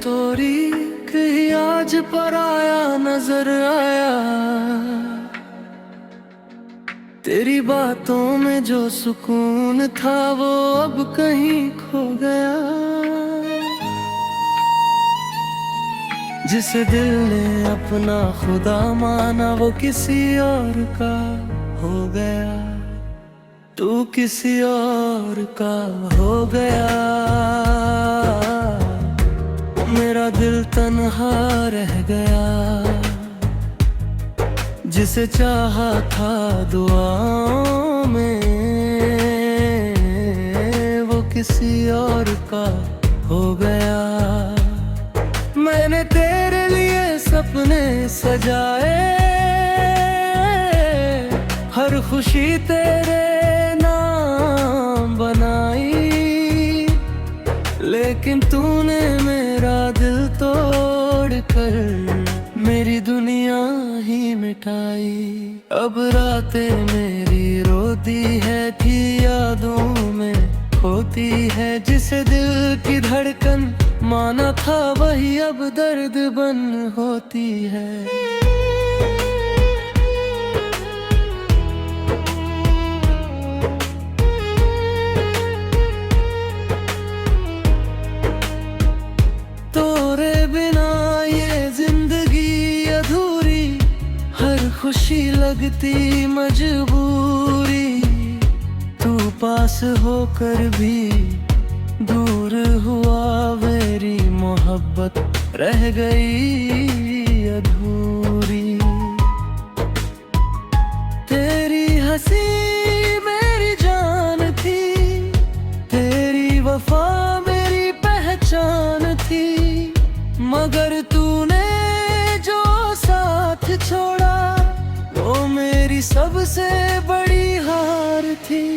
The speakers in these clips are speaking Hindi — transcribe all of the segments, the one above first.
स्टोरी कहीं आज पर आया नजर आया। तेरी बातों में जो सुकून था वो अब कहीं खो गया। जिसे दिल ने अपना खुदा माना वो किसी और का हो गया। तू किसी और का हो गया। मेरा दिल तन्हा रह गया। जिसे चाहा था दुआओं में वो किसी और का हो गया। मैंने तेरे लिए सपने सजाए, हर खुशी तेरे नाम बनाई, लेकिन तूने मेरा दिल तोड़ कर मेरी दुनिया ही मिटाई। अब रातें मेरी रोती है कि यादों में खोती है। जिसे दिल की धड़कन माना था वही अब दर्द बन होती है। तोरे बिना ये जिंदगी अधूरी, हर खुशी लगती मजबूरी। तू पास होकर भी दूर हुआ, मेरी मोहब्बत रह गई अधूरी। तेरी हंसी मेरी जान थी, तेरी वफा मेरी पहचान थी, मगर तूने जो साथ छोड़ा वो मेरी सबसे बड़ी हार थी।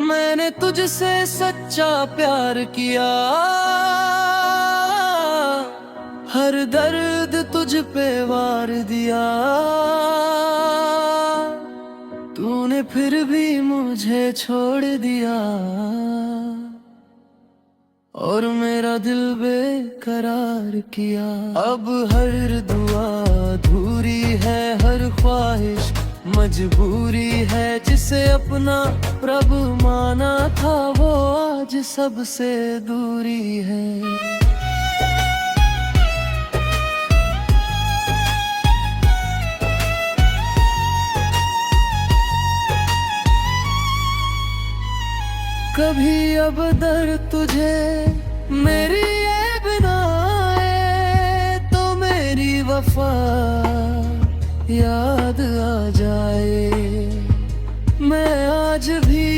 मैंने तुझसे सच्चा प्यार किया, हर दर्द तुझ पे वार दिया। तूने फिर भी मुझे छोड़ दिया और मेरा दिल बेकरार किया। अब हर दुआ अधूरी है, हर ख्वाहिश मजबूरी है। जिसे अपना रब माना था वो आज सबसे दूरी है। कभी अब दर्द तुझे मेरी ये बिना आए तो मेरी वफा याद आ जाए। मैं आज भी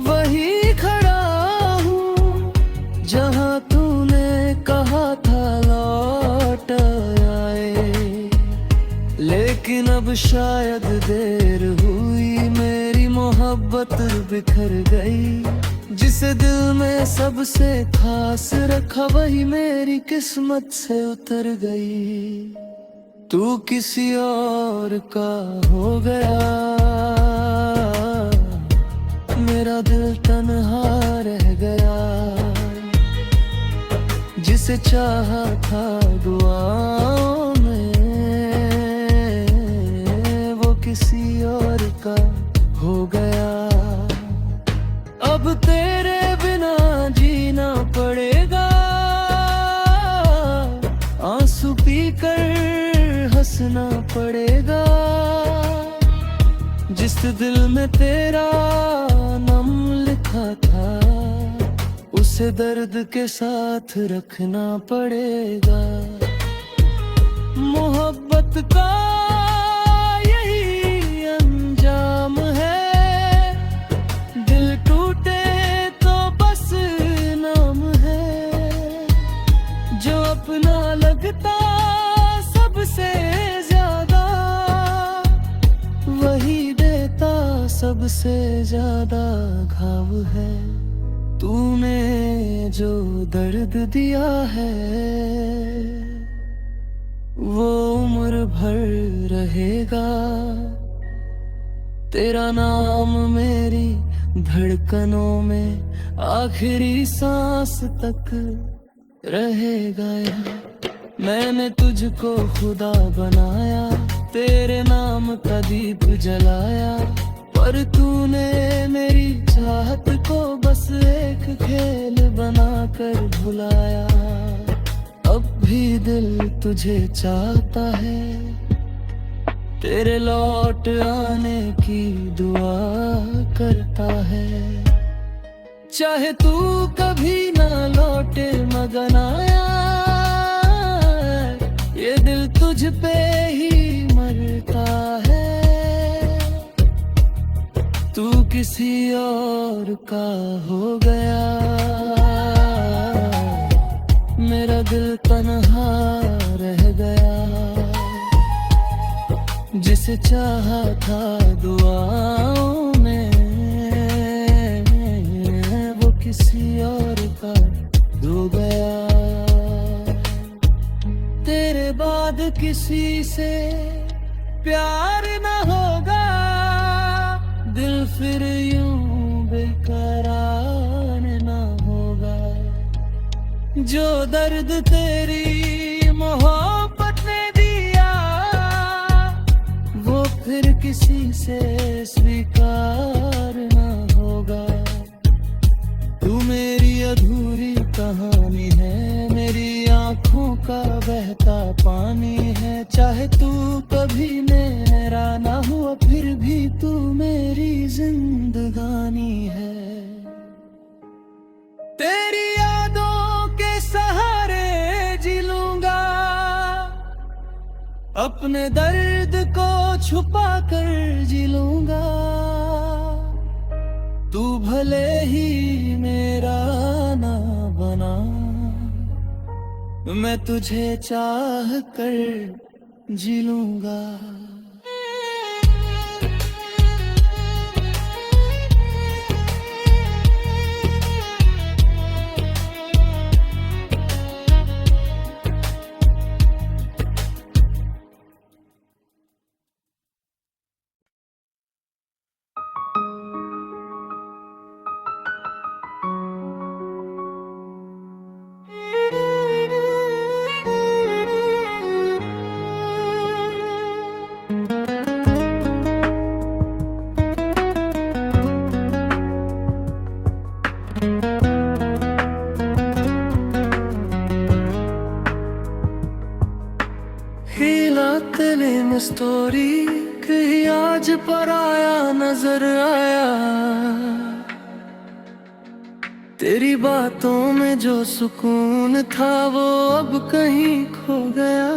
वही खड़ा हूँ जहाँ तूने कहा था लौट आए, लेकिन अब शायद देर हुई, मेरी मोहब्बत बिखर गई। जिसे दिल में सबसे खास रखा वही मेरी किस्मत से उतर गई। तू किसी और का हो गया, मेरा दिल तन्हा रह गया। जिसे चाहा था दुआओं में वो किसी और का हो गया। अब तेरे बिना जीना पड़ेगा, आंसू पीकर हंसना पड़ेगा। जिस दिल में तेरा नाम लिखा था उसे दर्द के साथ रखना पड़ेगा। मोहब्बत का यही अंजाम है, दिल टूटे तो बस नाम है। जो अपना लगता सबसे ज्यादा वही देता सबसे ज्यादा घाव है। तूने जो दर्द दिया है वो उम्र भर रहेगा। तेरा नाम मेरी धड़कनों में आखिरी सांस तक रहेगा ये। मैंने तुझको खुदा बनाया, तेरे नाम का दीप जलाया, पर तूने मेरी चाहत को बस एक खेल बनाकर भुलाया। अब भी दिल तुझे चाहता है, तेरे लौट आने की दुआ करता है। चाहे तू कभी ना लौटे मगन आया, ये दिल तुझ पे ही मरता है। तू किसी और का हो गया, मेरा दिल तन्हा रह गया। जिसे चाहा था दुआओं में, वो किसी और का हो गया। तेरे बाद किसी से प्यार न होगा, दिल फिर यूं बेकरार न होगा। जो दर्द तेरी मोहब्बत ने दिया, वो फिर किसी से स्वीकार न होगा। तू मेरी अधूरी कहानी है, मेरी आंखों का बहता पानी है। चाहे तू कभी मेरा ना हुआ, फिर भी तू मेरी जिंदगानी है। तेरी यादों के सहारे जी लूंगा, अपने दर्द को छुपा कर जी लूंगा। तू भले ही मेरा ना बना, मैं तुझे चाह कर जी लूंगा। तेरी स्टोरी कहीं आज पर आया नजर आया, तेरी बातों में जो सुकून था वो अब कहीं खो गया।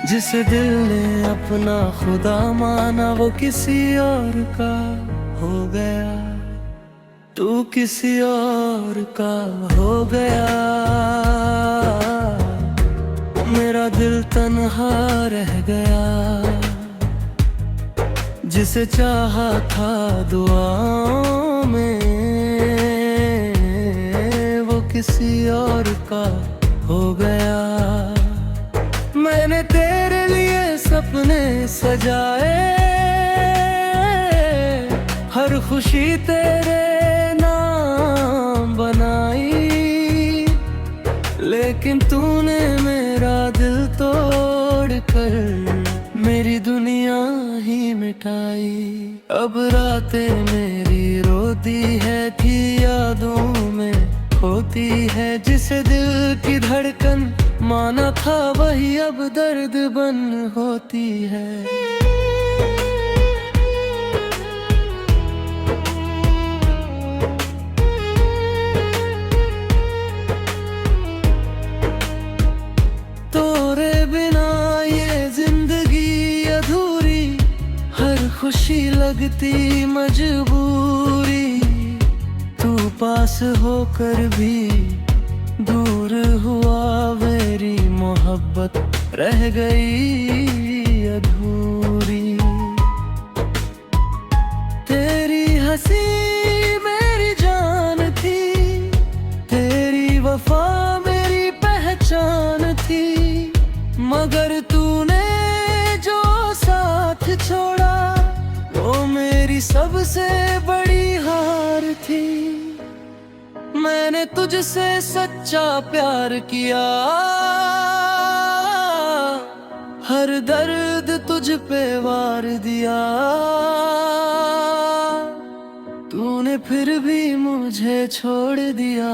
जिसे दिल ने अपना खुदा माना, वो किसी और का हो गया। तू किसी और का हो गया, मेरा दिल तन्हा रह गया। जिसे चाहा था दुआओं में, वो किसी और का हो गया। मैंने तेरे लिए सपने सजाए, हर खुशी तेरे नाम बनाई, लेकिन तूने मेरा दिल तोड़ कर मेरी दुनिया ही मिटाई। अब रातें मेरी रोती है कि यादों में खोती है। जिसे दिल की धड़कन माना था, वही अब दर्द बन होती है। खुशी लगती मजबूरी, तू पास होकर भी दूर हुआ। मेरी मोहब्बत रह गई अधूरी। तेरी हंसी मेरी जान थी, तेरी वफा मेरी पहचान थी, मगर तूने जो साथ छोड़ा मेरी सबसे बड़ी हार थी। मैंने तुझसे सच्चा प्यार किया, हर दर्द तुझ पे वार दिया। तूने फिर भी मुझे छोड़ दिया,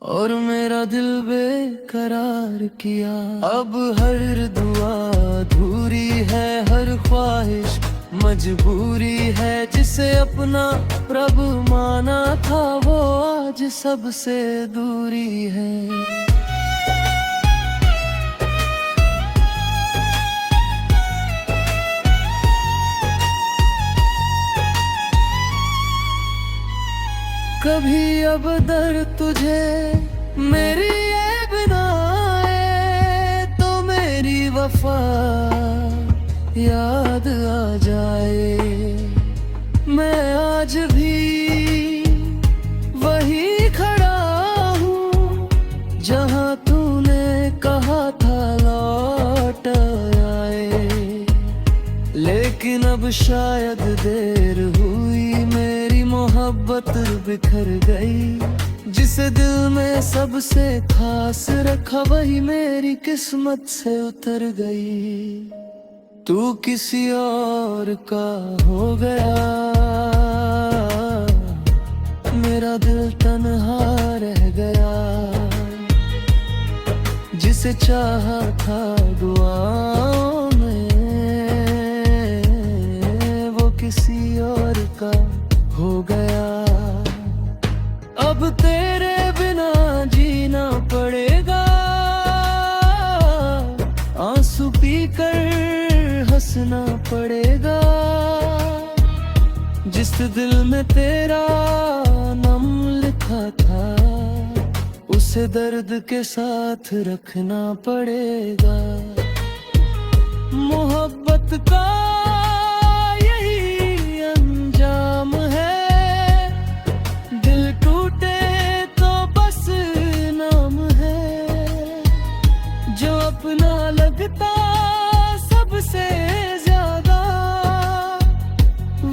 और मेरा दिल बेकरार किया। अब हर दुआ अधूरी है, हर ख्वाहिश मजबूरी है। जिसे अपना प्रभु माना था, वो आज सबसे दूरी है। कभी अब दर तुझे मेरी ये बिना आए, तो मेरी वफा याद आ जाए। मैं आज भी वही खड़ा हूँ, जहाँ तूने कहा था लौट आए। लेकिन अब शायद देर हुई, मेरी मोहब्बत बिखर गई। जिसे दिल में सबसे खास रखा, वही मेरी किस्मत से उतर गई। तू किसी और का हो गया, मेरा दिल तन्हा रह गया। जिसे चाहा था दुआओं में, वो किसी और का हो गया। अब तेरे बिना जीना पड़ेगा, आंसू पीकर हंसना पड़ेगा। जिस दिल में तेरा नाम लिखा था, उसे दर्द के साथ रखना पड़ेगा। मोहब्बत का यही अंजाम है, दिल टूटे तो बस नाम है। जो अपना लगता सबसे ज्यादा,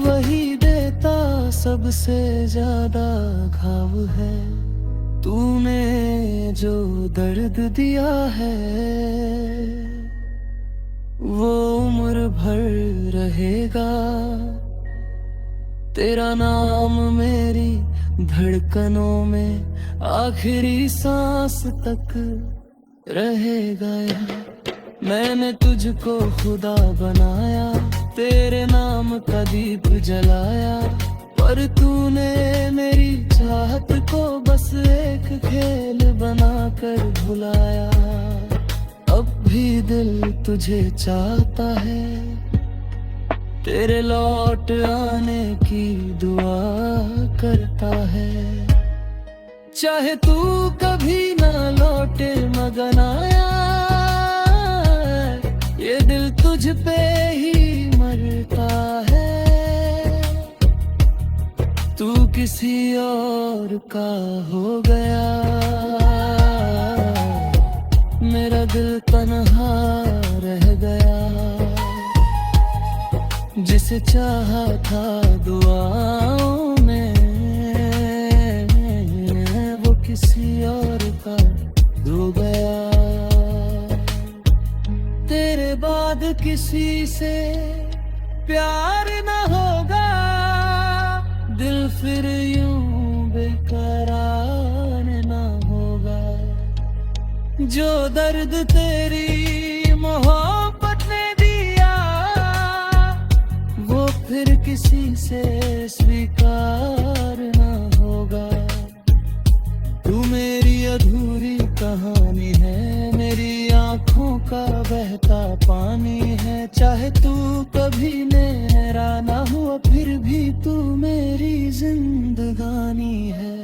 वही देता सबसे ज्यादा घाव है। तूने जो दर्द दिया है, वो उम्र भर रहेगा। तेरा नाम मेरी धड़कनों में आखिरी सांस तक रहेगा। मैंने तुझको खुदा बनाया, तेरे नाम का दीप जलाया। पर तूने मेरी चाहत को बस एक खेल बनाकर भुलाया। अब भी दिल तुझे चाहता है, तेरे लौट आने की दुआ करता है। चाहे तू कभी ना लौटे मगन आया, ये दिल तुझ पे ही मरता है। तू किसी और का हो गया, मेरा दिल तन्हा रह गया। जिसे चाहा था दुआओं में, वो किसी और का हो गया। तेरे बाद किसी से प्यार न होगा, दिल फिर यूं बेकरार न होगा। जो दर्द तेरी मोहब्बत ने दिया, वो फिर किसी से स्वीकार न होगा। तू मेरी अधूरी कहानी है, मेरी आँखों का बहता पानी है। चाहे तू कभी मेरा ना हुआ, फिर भी तू मेरी जिंदगानी है।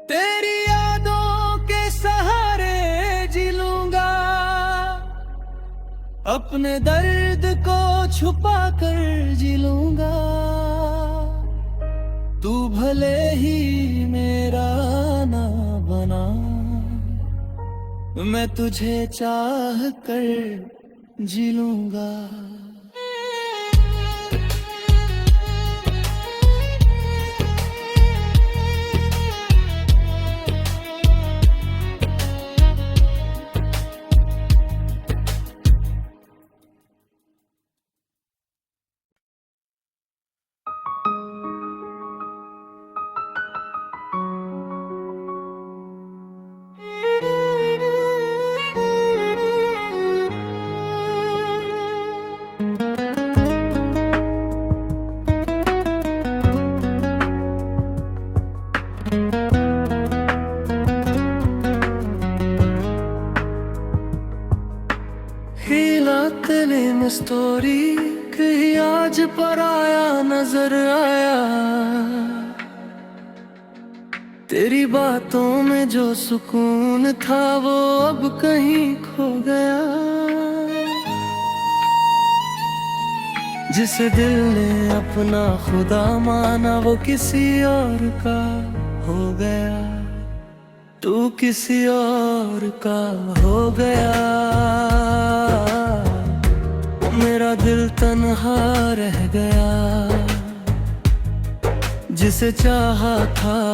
तेरी यादों के सहारे जी लूंगा, अपने दर्द को छुपा कर जी लूंगा। तू भले ही मेरा ना बना, मैं तुझे चाह कर जी लूंगा। स्टोरी कहीं आज पराया नजर आया। तेरी बातों में जो सुकून था वो अब कहीं खो गया। जिसे दिल ने अपना खुदा माना वो किसी और का हो गया। तू किसी और का हो गया। मेरा दिल तन्हा रह गया। जिसे चाहा था